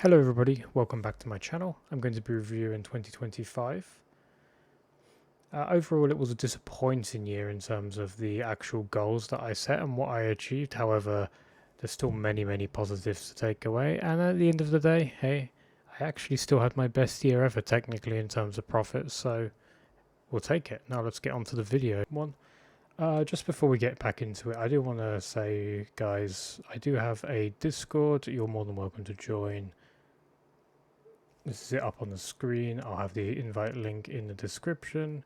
Hello everybody, welcome back to my channel. I'm going to be reviewing 2025. Overall it was a disappointing year in terms of the actual goals that I set and what I achieved. However, there's still many positives to take away, and at the end of the day, hey, I actually still had my best year ever technically in terms of profits, so we'll take it. Now let's get on to the video. Just before we get back into it, I do want to say, guys, I do have a Discord. You're more than welcome to join. This is it up on the screen. I'll have the invite link in the description.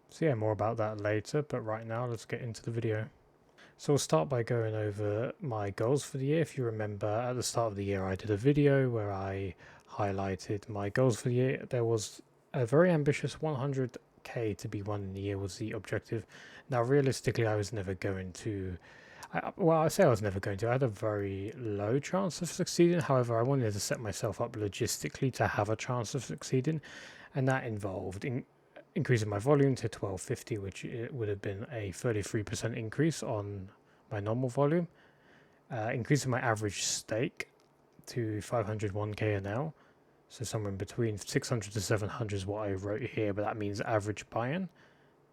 So yeah, more about that later, but right now let's get into the video. So we'll start by going over my goals for the year. If you remember, at the start of the year I did a video where I highlighted my goals for the year. There was a very ambitious 100k to be won in the year was the objective. Now realistically I was never going to I was never going to. I had a very low chance of succeeding. However, I wanted to set myself up logistically to have a chance of succeeding, and that involved increasing my volume to 1250, which it would have been a 33% increase on my normal volume, increasing my average stake to 501k an hour, so somewhere in between 600 to 700 is what I wrote here, but that means average buy-in.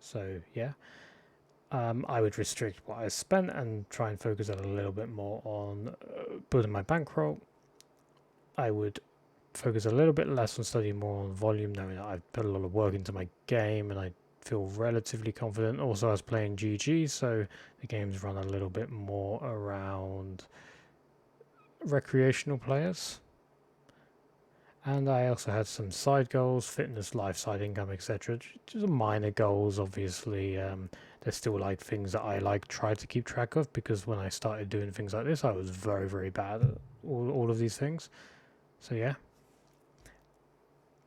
So yeah. I would restrict what I spent and try and focus a little bit more on building my bankroll. I would focus a little bit less on studying more on volume, knowing that I've put a lot of work into my game and I feel relatively confident. Also, I was playing GG, so the games run a little bit more around recreational players. And I also had some side goals, fitness, life, side income, etc. Just minor goals, obviously. They're still like things that I try to keep track of, because when I started doing things like this, I was very bad at all of these things. So yeah.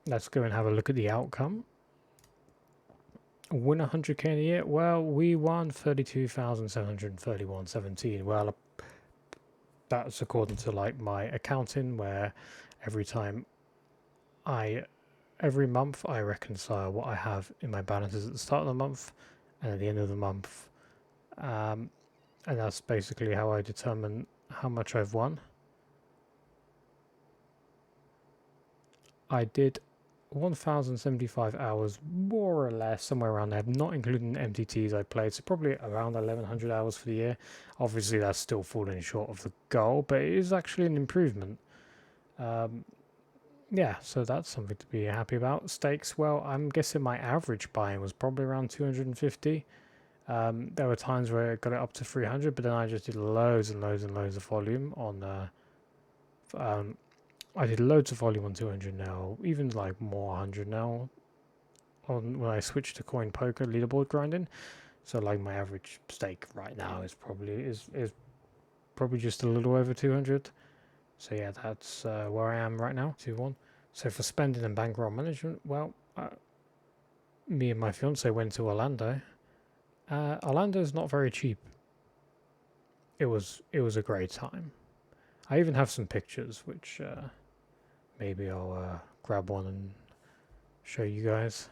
Let's go and have a look at the outcome. Win 100k in a year? Well, we won 32,731.17. Well, that's according to like my accounting, where every month I reconcile what I have in my balances at the start of the month and at the end of the month, and that's basically how I determine how much I've won. I did 1,075 hours, more or less, somewhere around there, not including MTTs I played, so probably around 1,100 hours for the year. Obviously that's still falling short of the goal, but it is actually an improvement. Yeah, so that's something to be happy about. Stakes, well, I'm guessing my average buy-in was probably around 250. There were times where I got it up to 300, but then I just did loads and loads of volume on I did loads of volume on 200 now, even like more 100 now on when I switched to coin poker leaderboard grinding. So like my average stake right now is probably just a little over 200. So yeah, that's where I am right now, 2-1. So for spending and bankroll management, well, me and my fiance went to Orlando. Orlando's not very cheap. It was a great time. I even have some pictures, which maybe I'll grab one and show you guys.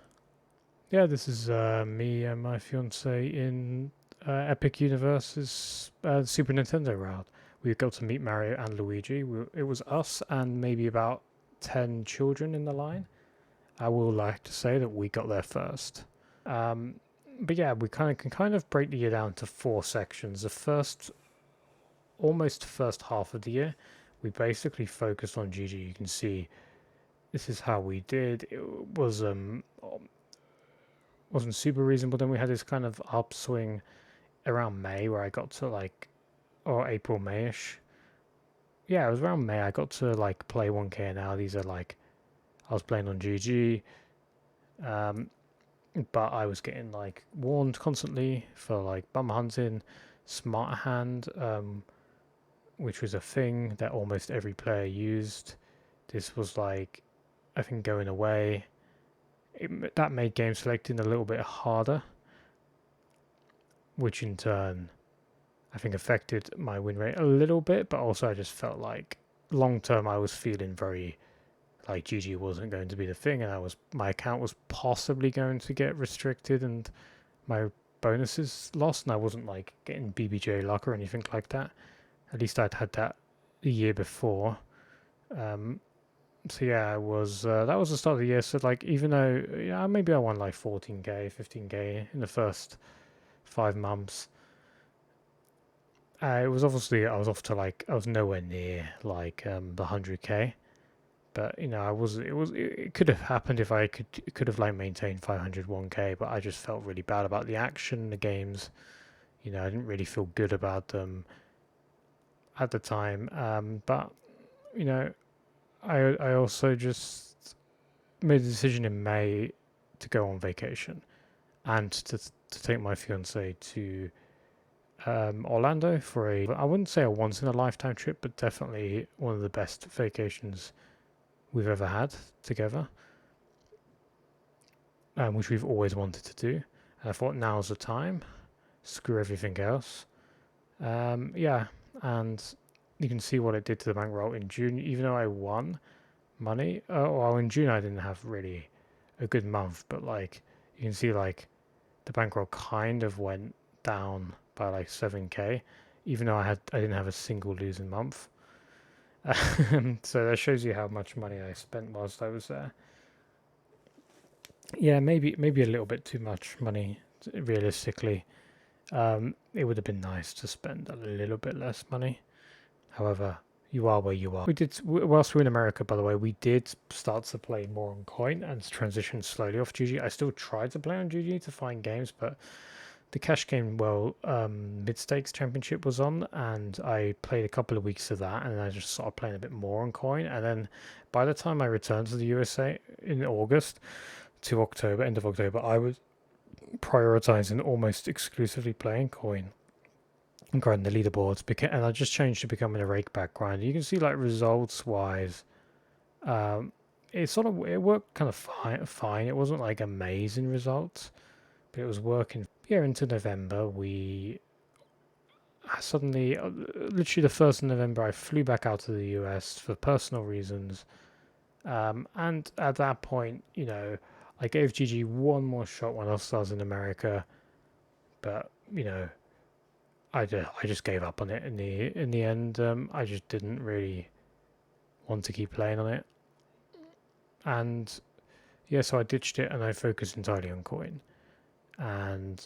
Yeah, this is me and my fiance in Epic Universe's Super Nintendo route. We got to meet Mario and Luigi. It was us and maybe about 10 children in the line. I will like to say that we got there first. But yeah, we can kind of break the year down to 4 sections. The almost first half of the year, we basically focused on GG. You can see this is how we did. It was wasn't super reasonable. Then we had this kind of upswing around May where I got to like, or April, Mayish. Yeah, it was around May. I got to like play 1k an hour. These are like, I was playing on GG, but I was getting like warned constantly for like bum hunting, smart hand, which was a thing that almost every player used. This was like, I think, going away. That made game selecting a little bit harder, which in turn I think affected my win rate a little bit, but also I just felt like long term I was feeling very like GG wasn't going to be the thing, and my account was possibly going to get restricted and my bonuses lost, and I wasn't like getting BBJ luck or anything like that. At least I'd had that the year before. So yeah, it was that was the start of the year. So like, even though yeah, maybe I won like 14k, 15k in the first 5 months. It was obviously I was off to like I was nowhere near like the 100k, but you know it could have happened if I could have like maintained 501k, but I just felt really bad about the action, the games. You know, I didn't really feel good about them at the time. But you know, I also just made a decision in May to go on vacation and to take my fiance to Orlando for I wouldn't say a once in a lifetime trip, but definitely one of the best vacations we've ever had together, which we've always wanted to do. And I thought now's the time. Screw everything else. Yeah, and you can see what it did to the bankroll in June. Even though I won money, well, in June I didn't have really a good month, but like you can see, like the bankroll kind of went down by like 7k, even though I didn't have a single losing month. So that shows you how much money I spent whilst I was there. Yeah, maybe a little bit too much money, realistically. It would have been nice to spend a little bit less money. However, you are where you are. We did, whilst we were in America, by the way, we did start to play more on Coin and transition slowly off GG. I still tried to play on GG to find games, but the cash game, well, Mid Stakes Championship was on, and I played a couple of weeks of that, and then I just started playing a bit more on Coin. And then by the time I returned to the USA in August to October, end of October, I was prioritizing almost exclusively playing Coin and grinding the leaderboards, and I just changed to becoming a rakeback grinder. You can see, like, results wise, it sort of it worked kind of fine. It wasn't like amazing results, but it was working. Yeah, into November, we suddenly, literally the 1st of November, I flew back out to the US for personal reasons. And at that point, you know, I gave GG one more shot when I was in America, but you know, I just gave up on it in the end. I just didn't really want to keep playing on it, and yeah, so I ditched it and I focused entirely on Coin. And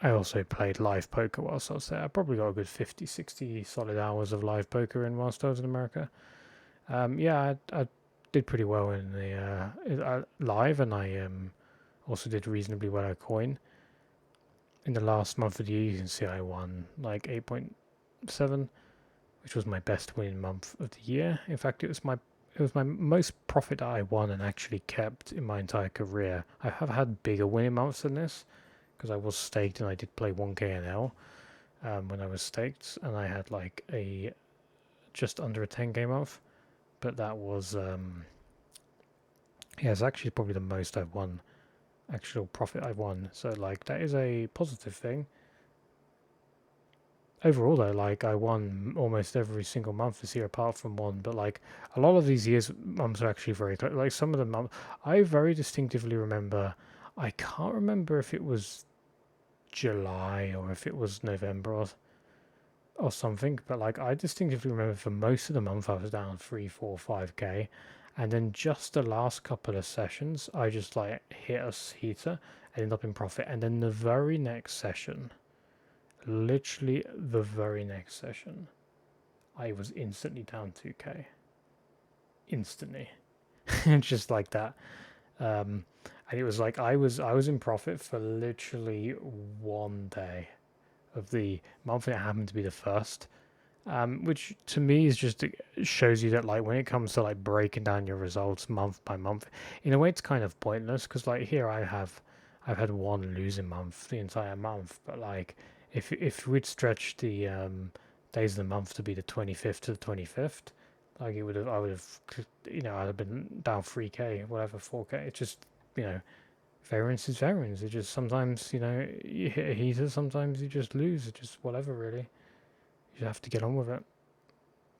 I also played live poker whilst I was there. I probably got a good 50, 60 solid hours of live poker in whilst I was in America. Yeah, I did pretty well in the live, and I also did reasonably well at Coin. In the last month of the year, you can see I won like 8.7, which was my best winning month of the year. In fact, it was my most profit that I won and actually kept in my entire career. I have had bigger winning months than this because I was staked and I did play 1KNL when I was staked, and I had like a just under a 10k month. But that was yeah, it's actually probably the most I've won, actual profit I've won. So like that is a positive thing. Overall though, like I won almost every single month this year apart from one, but like a lot of these years months are actually very close. Like some of the months I very distinctively remember, I can't remember if it was July or if it was November or something, but like I distinctively remember for most of the month I was down 3, 4, 5k, and then just the last couple of sessions I just like hit a heater, ended up in profit, and then the very next session, literally the very next session, I was instantly down 2k, instantly, just like that. And it was like I was in profit for literally one day of the month, and it happened to be the first. Which to me is just shows you that like when it comes to like breaking down your results month by month, in a way it's kind of pointless because like here I've had one losing month the entire month, but like if we'd stretched the days of the month to be the 25th to the 25th, like it would have I would have, you know, I'd have been down 3k, whatever, 4k. It's just, you know, variance is variance. It just sometimes, you know, you hit a heater, sometimes you just lose. It's just whatever really. You have to get on with it.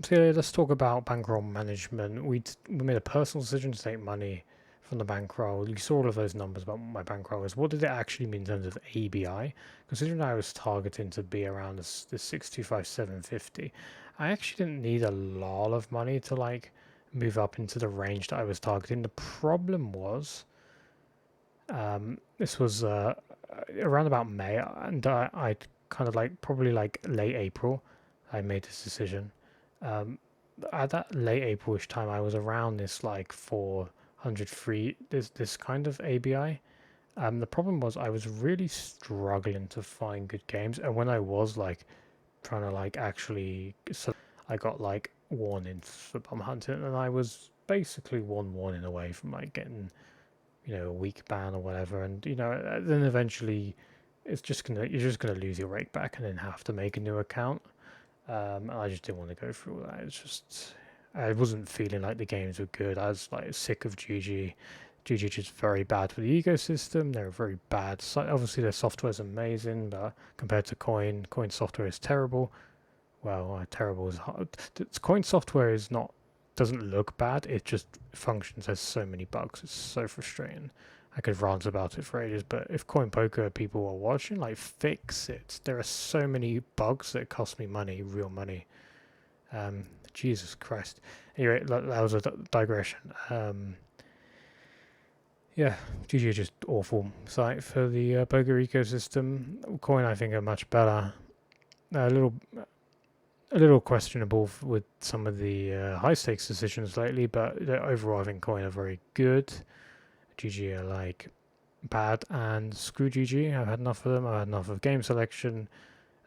So yeah, let's talk about bankroll management. We made a personal decision to take money from the bankroll. You saw all of those numbers about what my bankroll is. What did it actually mean in terms of ABI? Considering I was targeting to be around the 625,750, I actually didn't need a lot of money to like move up into the range that I was targeting. The problem was, this was around about May, and I'd kind of like probably like late April, I made this decision. Um, at that late Aprilish time, I was around this like 400 free, this kind of ABI. The problem was I was really struggling to find good games, and when I was like trying to like actually, so I got like warnings for bum hunting, and I was basically one warning away from like getting, a week ban or whatever, and then eventually you're just gonna lose your rake back and then have to make a new account. And I just didn't want to go through all that. It's just I wasn't feeling like the games were good. I was like sick of GG. GG just very bad for the ecosystem. They're very bad. So obviously their software is amazing, but compared to Coin software is terrible. Well, terrible is hard. Coin software is not doesn't look bad. It just functions has so many bugs. It's so frustrating. I could rant about it for ages, but if Coin Poker people are watching, like fix it. There are so many bugs that cost me money, real money. Jesus Christ. Anyway, that was a digression. Yeah, GG is just awful site for the poker ecosystem. Coin, I think, are much better. A little questionable with some of the high stakes decisions lately, but overall, I think Coin are very good. GG are like bad, and screw GG. I've had enough of them. I've had enough of game selection.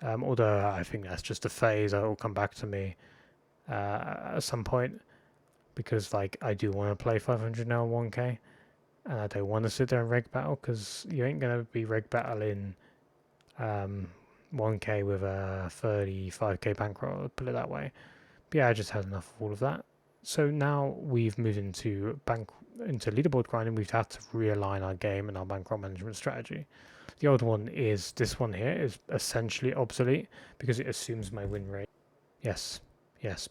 Although I think that's just a phase. It will come back to me at some point, because like I do want to play 500 now 1k, and I don't want to sit there and reg battle, because you ain't gonna be reg battling 1k with a 35k bankroll, put it that way. But yeah, I just had enough of all of that. So now we've moved into leaderboard grinding. We've had to realign our game and our bankroll management strategy. The old one is this one here is essentially obsolete because it assumes my win rate. Yes,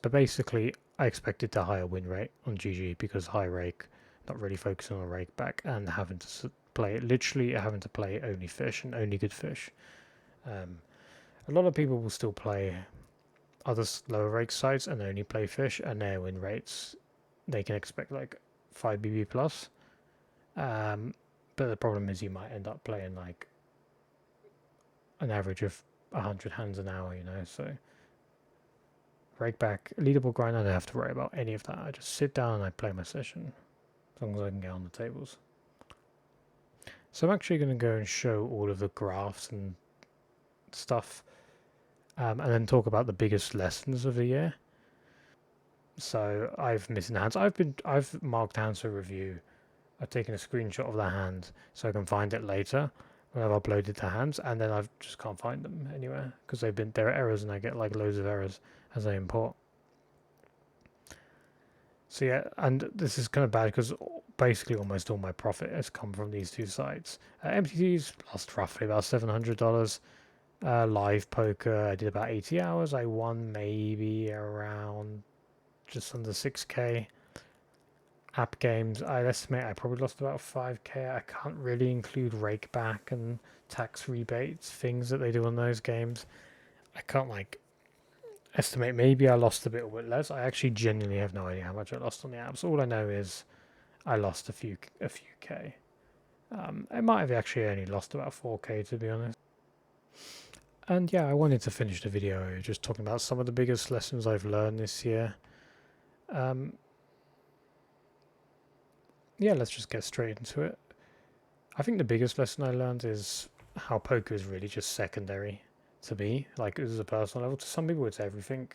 but basically I expected a higher win rate on GG because high rake, not really focusing on rake back and having to play only fish and only good fish. A lot of people will still play other lower rake sites and only play fish, and their win rates they can expect like 5 BB plus. But the problem is you might end up playing like an average of 100 hands an hour, so rake back, leaderboard grind, I don't have to worry about any of that. I just sit down and I play my session as long as I can get on the tables. So I'm actually going to go and show all of the graphs and stuff, and then talk about the biggest lessons of the year. So I've missing hands. I've marked hands for review. I've taken a screenshot of the hand so I can find it later when I've uploaded the hands, and then I just can't find them anywhere because there are errors, and I get like loads of errors as I import. So yeah, and this is kind of bad because basically almost all my profit has come from these two sites. MTT's lost roughly about $700. Live poker, I did about 80 hours. I won maybe around just under 6k. App games, I'd estimate I probably lost about 5k. I can't really include rake back and tax rebates, things that they do on those games. I can't like estimate. Maybe I lost a bit less. I actually genuinely have no idea how much I lost on the apps. All I know is I lost a few k. I might have actually only lost about 4k, to be honest. And yeah, I wanted to finish the video just talking about some of the biggest lessons I've learned this year. Yeah, let's just get straight into it. I think the biggest lesson I learned is how poker is really just secondary to me. Like, this is a personal level. To some people, it's everything.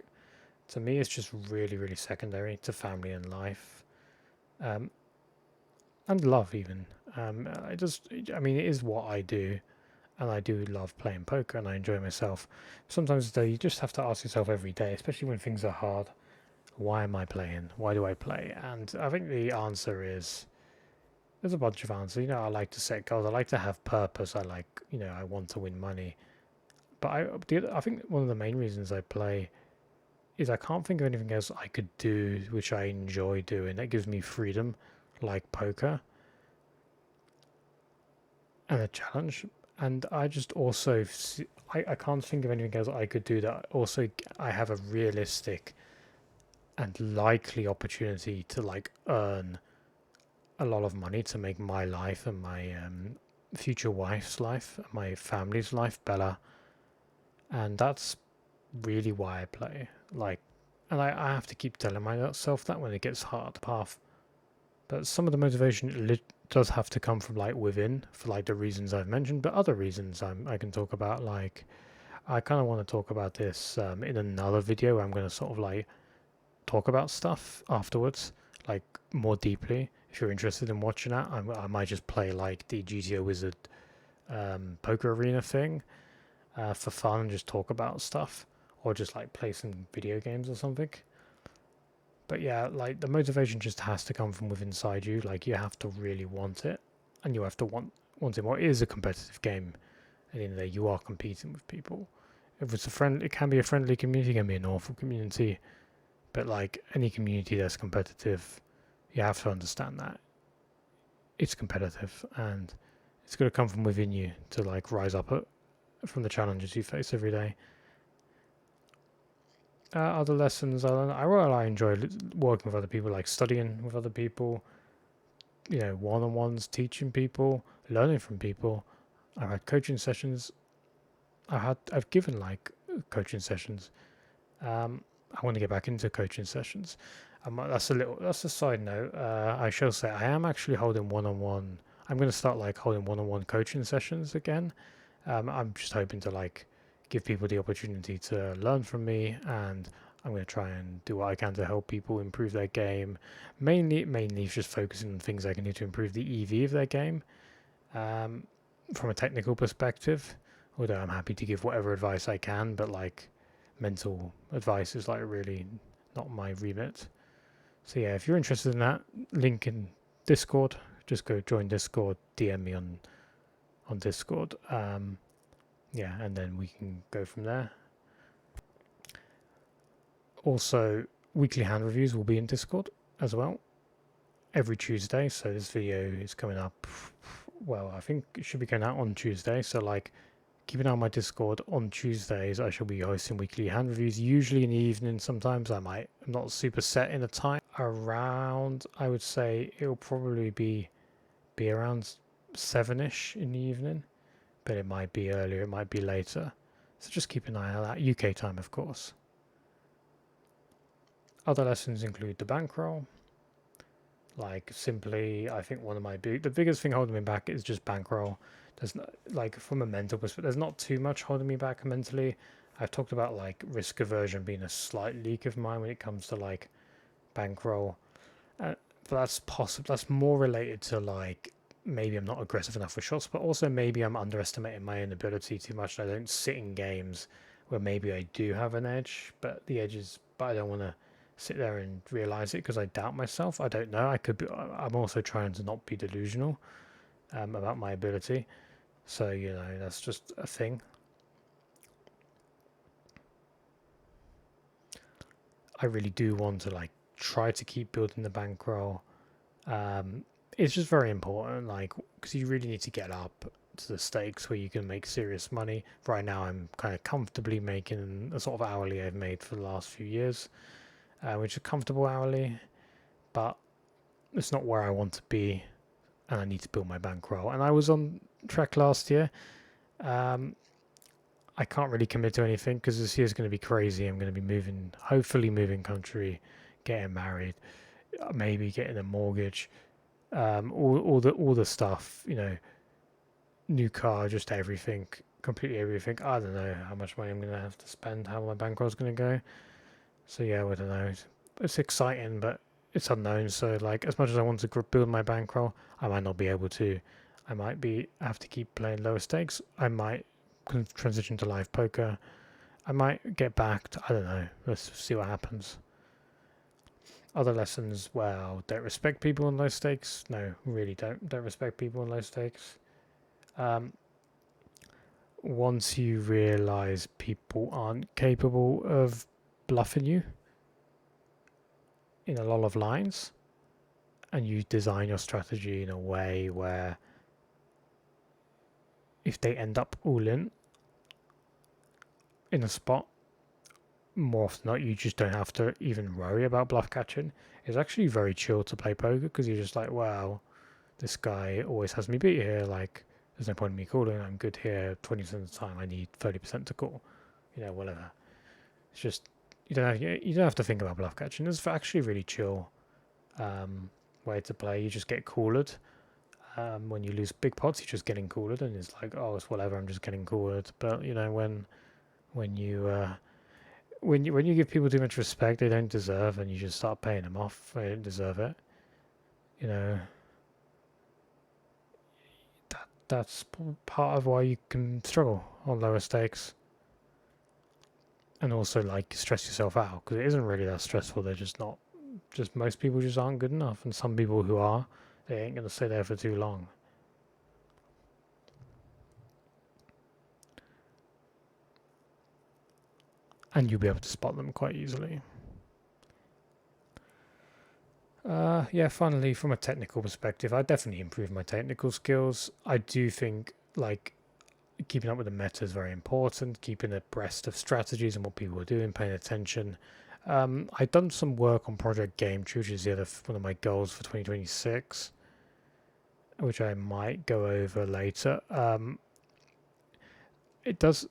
To me, it's just really, really secondary to family and life. And love, even. It is what I do. And I do love playing poker, and I enjoy myself. Sometimes, though, you just have to ask yourself every day, especially when things are hard, why am I playing? Why do I play? And I think the answer is, there's a bunch of answers. I like to set goals. I like to have purpose. I want to win money. But I think one of the main reasons I play is I can't think of anything else I could do which I enjoy doing that gives me freedom, like poker. and a challenge. And I just also I can't think of anything else I could do that also I have a realistic and likely opportunity to like earn a lot of money to make my life and my future wife's life, my family's life better. And that's really why I play. Like, and I have to keep telling myself that when it gets hard path. But some of the motivation does have to come from like within for like the reasons I've mentioned, but other reasons I can talk about. Like, I kind of want to talk about this in another video where I'm going to sort of like talk about stuff afterwards, like more deeply. If you're interested in watching that, I might just play like the GTO Wizard poker arena thing for fun and just talk about stuff, or just like play some video games or something. But yeah, like the motivation just has to come from within inside you. Like you have to really want it, and you have to want it more. It is a competitive game. At the end of the day, you are competing with people. If it's a friend, it can be a friendly community, it can be an awful community. But like any community that's competitive, you have to understand that it's competitive, and it's going to come from within you to like rise up from the challenges you face every day. Other lessons I enjoy working with other people, like studying with other people, one-on-ones, teaching people, learning from people. I've had coaching sessions. I've given like coaching sessions. I want to get back into coaching sessions. That's a side note. I shall say I am actually holding one-on-one. I'm going to start like holding one-on-one coaching sessions again. I'm just hoping to like give people the opportunity to learn from me, and I'm going to try and do what I can to help people improve their game. Mainly just focusing on things I can do to improve the EV of their game, from a technical perspective. Although I'm happy to give whatever advice I can, but like mental advice is like really not my remit. So yeah, if you're interested in that, link in Discord. Just go join Discord, DM me on Discord. Yeah, and then we can go from there. Also, weekly hand reviews will be in Discord as well every Tuesday. So this video is coming up. Well, I think it should be going out on Tuesday. So like, keep an eye on my Discord on Tuesdays. I shall be hosting weekly hand reviews, usually in the evening. Sometimes I'm not super set in a time. Around, I would say it'll probably be around 7ish in the evening, but it might be earlier, it might be later. So just keep an eye on that. UK time, of course. Other lessons include the bankroll. Like simply, I think one of the biggest thing holding me back is just bankroll. There's like from a mental perspective, there's not too much holding me back mentally. I've talked about like risk aversion being a slight leak of mine when it comes to like bankroll, but that's possible. That's more related to like maybe I'm not aggressive enough with shots, but also maybe I'm underestimating my own ability too much. I don't sit in games where maybe I do have an edge, but I don't want to sit there and realize it because I doubt myself. I don't know. I'm also trying to not be delusional about my ability. So that's just a thing. I really do want to like try to keep building the bankroll. It's just very important, like, because you really need to get up to the stakes where you can make serious money. Right now, I'm kind of comfortably making a sort of hourly I've made for the last few years, which is comfortable hourly, but it's not where I want to be, and I need to build my bankroll. And I was on track last year. I can't really commit to anything because this year's going to be crazy. I'm going to be hopefully moving country, getting married, maybe getting a mortgage. All the stuff, new car, just everything, completely everything. I don't know how much money I'm gonna have to spend, how my bankroll's gonna go. So yeah, I don't know. It's exciting, but it's unknown. So like, as much as I want to build my bankroll, I might not be able to. I might have to keep playing lower stakes. I might transition to live poker. I might get backed. I don't know. Let's see what happens. Other lessons, well, don't respect people on low stakes. No, really don't respect people on low stakes. Once you realize people aren't capable of bluffing you in a lot of lines, and you design your strategy in a way where if they end up all in a spot, more often than not, you just don't have to even worry about bluff catching. It's actually very chill to play poker because you're just like, wow, this guy always has me beat here. Like, there's no point in me calling. I'm good here 20% of the time. I need 30% to call. Whatever. It's just you don't have to think about bluff catching. It's actually really chill way to play. You just get cooled. When you lose big pots, you're just getting cooled, and it's like, oh, it's whatever. I'm just getting cooled. But when you give people too much respect they don't deserve, and you just start paying them off, they don't deserve it. That's part of why you can struggle on lower stakes, and also like stress yourself out because it isn't really that stressful. They're just not. Just most people just aren't good enough, and some people who are, they ain't gonna stay there for too long. And you'll be able to spot them quite easily. Yeah, finally, from a technical perspective, I definitely improved my technical skills. I do think like keeping up with the meta is very important, keeping abreast of strategies and what people are doing, paying attention. I've done some work on Project Game Tree, which is the other one of my goals for 2026, which I might go over later.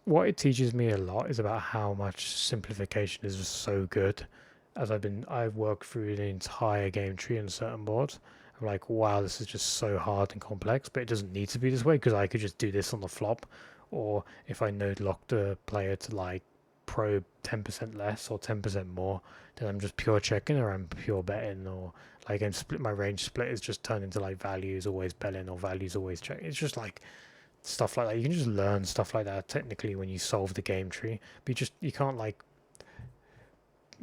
What it teaches me a lot is about how much simplification is just so good. As I've worked through the entire game tree on certain boards. I'm like, wow, this is just so hard and complex, but it doesn't need to be this way because I could just do this on the flop, or if I node lock the player to like probe 10% less or 10% more, then I'm just pure checking or I'm pure betting, or like my range split is just turned into like values always betting or values always check. It's just like stuff like that. You can just learn stuff like that technically when you solve the game tree, but you can't like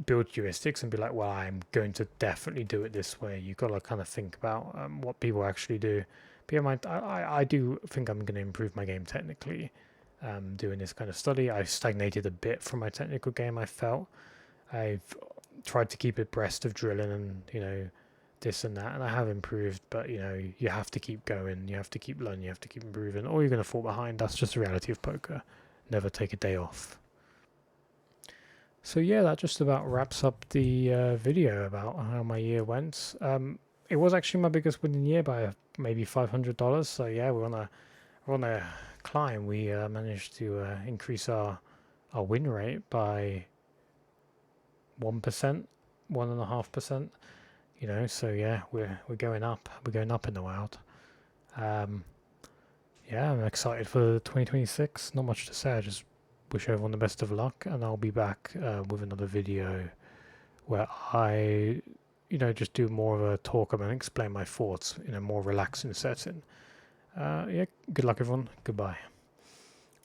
build heuristics and be like, well, I'm going to definitely do it this way. You've got to kind of think about what people actually do. But yeah, I do think I'm going to improve my game technically doing this kind of study. I've stagnated a bit from my technical game, I felt. I've tried to keep abreast of drilling and this and that, and I have improved, but you have to keep going, you have to keep learning, you have to keep improving, or you're going to fall behind. That's just the reality of poker. Never take a day off. So yeah, that just about wraps up the video about how my year went. It was actually my biggest winning year by maybe $500. So yeah, we're on a climb. We managed to increase our win rate by 1%, 1.5%. So yeah, we're going up. We're going up in the world. Yeah, I'm excited for 2026. Not much to say. I just wish everyone the best of luck, and I'll be back with another video where I just do more of a talk about and explain my thoughts in a more relaxing setting. Yeah, good luck everyone. Goodbye.